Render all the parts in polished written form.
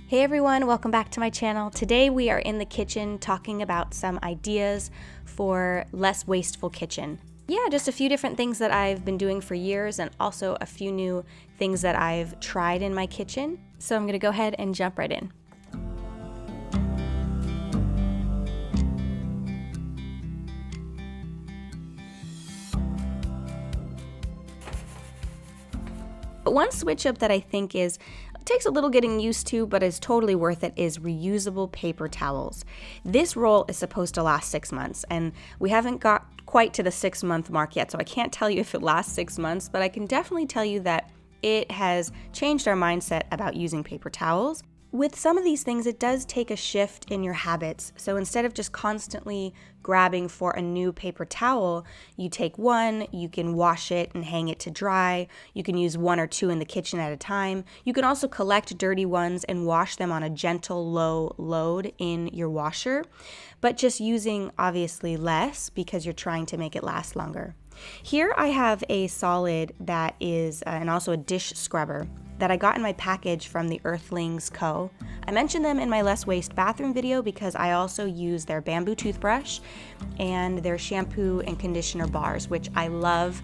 Hey everyone, welcome back to my channel. Today we are in the kitchen talking about some ideas for less wasteful kitchen. Yeah, just a few different things that I've been doing for years and also a few new things that I've tried in my kitchen. So I'm gonna go ahead and jump right in. But one switch up that I think takes a little getting used to, but is totally worth it, is reusable paper towels. This roll is supposed to last 6 months, and we haven't got quite to the 6-month mark yet, so I can't tell you if it lasts 6 months, but I can definitely tell you that it has changed our mindset about using paper towels. With some of these things, it does take a shift in your habits. So instead of just constantly grabbing for a new paper towel, you take one, you can wash it and hang it to dry. You can use one or two in the kitchen at a time. You can also collect dirty ones and wash them on a gentle, low load in your washer, but just using obviously less because you're trying to make it last longer. Here I have a solid that is, and also a dish scrubber that I got in my package from the Earthlings Co. I mentioned them in my Less Waste bathroom video because I also use their bamboo toothbrush and their shampoo and conditioner bars, which I love.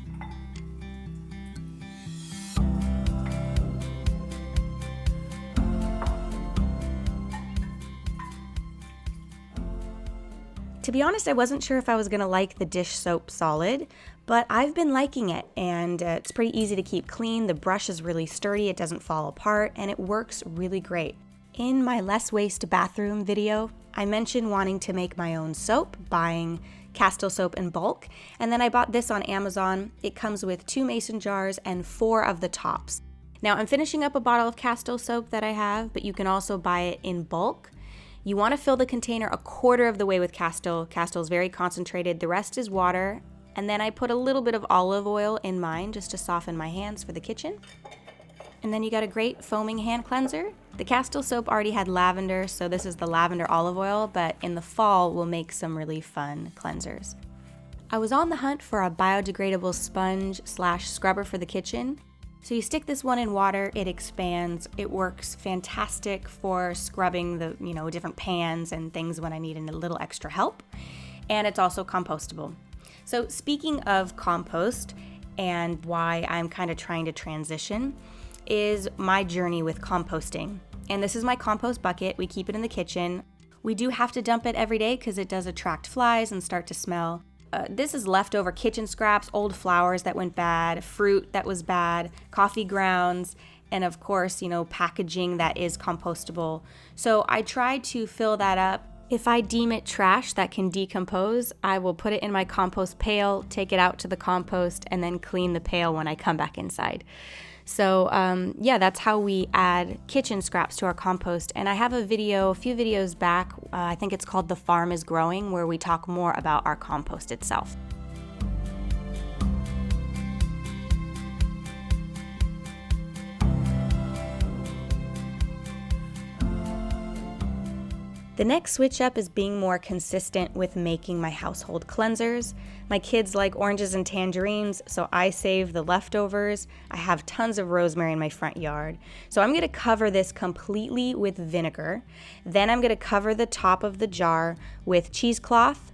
To be honest, I wasn't sure if I was gonna like the dish soap solid, but I've been liking it, and it's pretty easy to keep clean. The brush is really sturdy, it doesn't fall apart, and it works really great. In my Less Waste bathroom video, I mentioned wanting to make my own soap, buying Castile soap in bulk, and then I bought this on Amazon. It comes with 2 mason jars and 4 of the tops. Now I'm finishing up a bottle of Castile soap that I have, but you can also buy it in bulk. You want to fill the container a quarter of the way with Castile. Castile is very concentrated. The rest is water. And then I put a little bit of olive oil in mine just to soften my hands for the kitchen. And then you got a great foaming hand cleanser. The Castile soap already had lavender, so this is the lavender olive oil, but in the fall we'll make some really fun cleansers. I was on the hunt for a biodegradable sponge/scrubber for the kitchen. So you stick this one in water, it expands. It works fantastic for scrubbing the, different pans and things when I need a little extra help. And it's also compostable. So speaking of compost and why I'm kind of trying to transition is my journey with composting. And this is my compost bucket. We keep it in the kitchen. We do have to dump it every day because it does attract flies and start to smell. This is leftover kitchen scraps, old flowers that went bad, fruit that was bad, coffee grounds, and of course, packaging that is compostable. So I try to fill that up. If I deem it trash that can decompose, I will put it in my compost pail, take it out to the compost, and then clean the pail when I come back inside. So that's how we add kitchen scraps to our compost. And I have a few videos back, I think it's called The Farm is Growing, where we talk more about our compost itself. The next switch up is being more consistent with making my household cleansers. My kids like oranges and tangerines, so I save the leftovers. I have tons of rosemary in my front yard. So I'm gonna cover this completely with vinegar. Then I'm gonna cover the top of the jar with cheesecloth.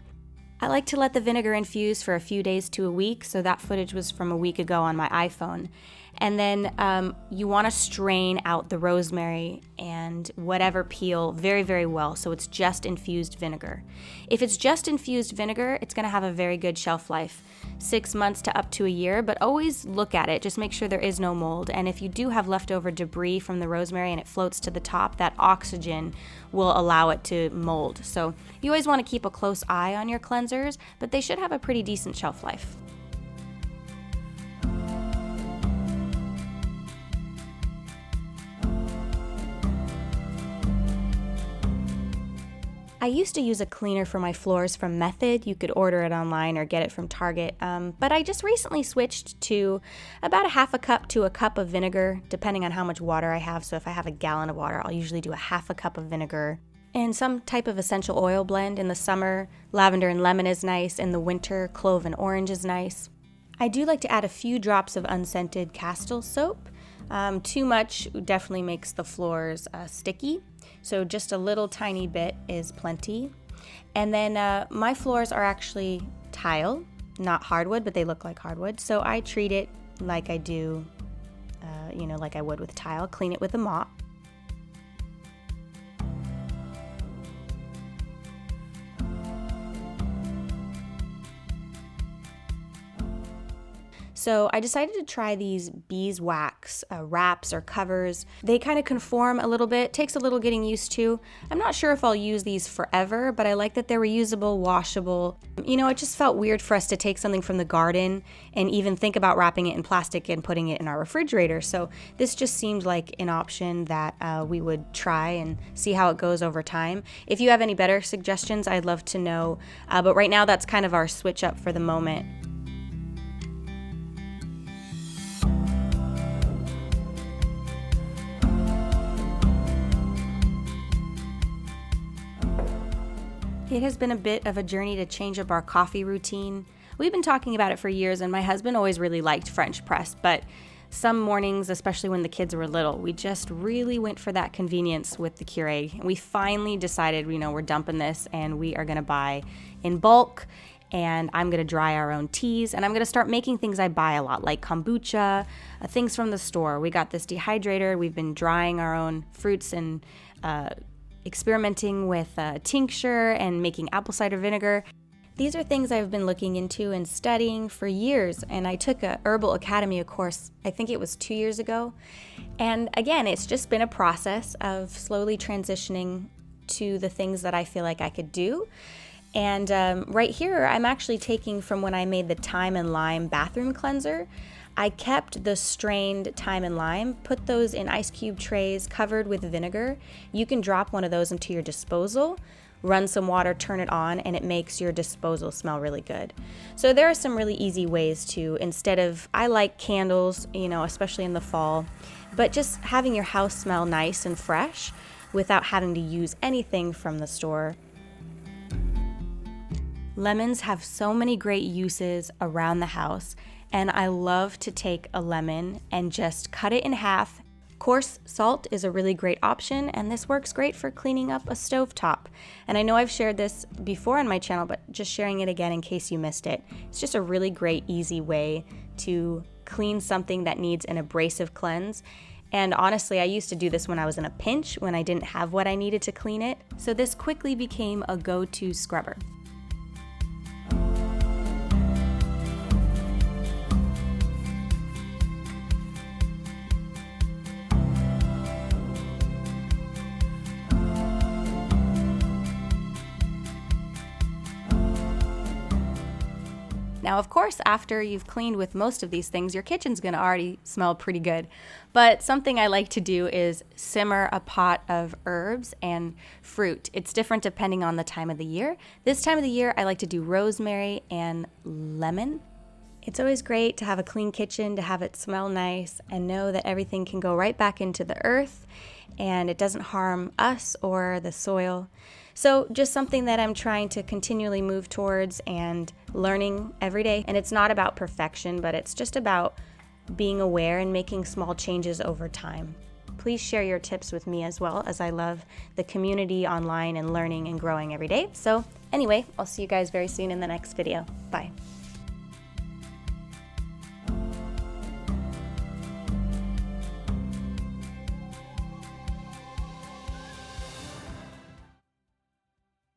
I like to let the vinegar infuse for a few days to a week, so that footage was from a week ago on my iPhone. And then you want to strain out the rosemary and whatever peel very, very well, so it's just infused vinegar. If it's just infused vinegar, it's going to have a very good shelf life, 6 months to up to a year, but always look at it. Just make sure there is no mold. And if you do have leftover debris from the rosemary and it floats to the top, that oxygen will allow it to mold. So you always want to keep a close eye on your cleansers, but they should have a pretty decent shelf life. I used to use a cleaner for my floors from Method. You could order it online or get it from Target, but I just recently switched to about a half a cup to a cup of vinegar, depending on how much water I have. So if I have a gallon of water, I'll usually do a half a cup of vinegar and some type of essential oil blend. In the summer, lavender and lemon is nice. In the winter, clove and orange is nice. I do like to add a few drops of unscented Castile soap. Too much definitely makes the floors sticky, so just a little tiny bit is plenty. And then my floors are actually tile, not hardwood, but they look like hardwood, so I treat it like I do, like I would with tile. Clean it with a mop. So I decided to try these beeswax wraps or covers. They kind of conform a little bit, takes a little getting used to. I'm not sure if I'll use these forever, but I like that they're reusable, washable. It just felt weird for us to take something from the garden and even think about wrapping it in plastic and putting it in our refrigerator. So this just seemed like an option that we would try and see how it goes over time. If you have any better suggestions, I'd love to know. But right now, that's kind of our switch up for the moment. It has been a bit of a journey to change up our coffee routine. We've been talking about it for years, and my husband always really liked French press, but some mornings, especially when the kids were little, we just really went for that convenience with the Keurig. We finally decided, we're dumping this and we are gonna buy in bulk, and I'm gonna dry our own teas, and I'm gonna start making things I buy a lot, like kombucha, things from the store. We got this dehydrator. We've been drying our own fruits and experimenting with tincture and making apple cider vinegar. These are things I've been looking into and studying for years, and I took a Herbal Academy course, I think it was 2 years ago. And again, it's just been a process of slowly transitioning to the things that I feel like I could do. And right here, I'm actually taking from when I made the thyme and lime bathroom cleanser. I kept the strained thyme and lime, put those in ice cube trays covered with vinegar. You can drop one of those into your disposal, run some water, turn it on, and it makes your disposal smell really good. So there are some really easy ways to, I like candles, especially in the fall, but just having your house smell nice and fresh without having to use anything from the store. Lemons have so many great uses around the house, and I love to take a lemon and just cut it in half. Coarse salt is a really great option, and this works great for cleaning up a stovetop. And I know I've shared this before on my channel, but just sharing it again in case you missed it. It's just a really great, easy way to clean something that needs an abrasive cleanse. And honestly, I used to do this when I was in a pinch, when I didn't have what I needed to clean it. So this quickly became a go-to scrubber. Now, of course, after you've cleaned with most of these things, your kitchen's gonna already smell pretty good. But something I like to do is simmer a pot of herbs and fruit. It's different depending on the time of the year. This time of the year, I like to do rosemary and lemon. It's always great to have a clean kitchen, to have it smell nice, and know that everything can go right back into the earth and it doesn't harm us or the soil. So just something that I'm trying to continually move towards and learning every day. And it's not about perfection, but it's just about being aware and making small changes over time. Please share your tips with me as well, as I love the community online and learning and growing every day. So anyway, I'll see you guys very soon in the next video. Bye.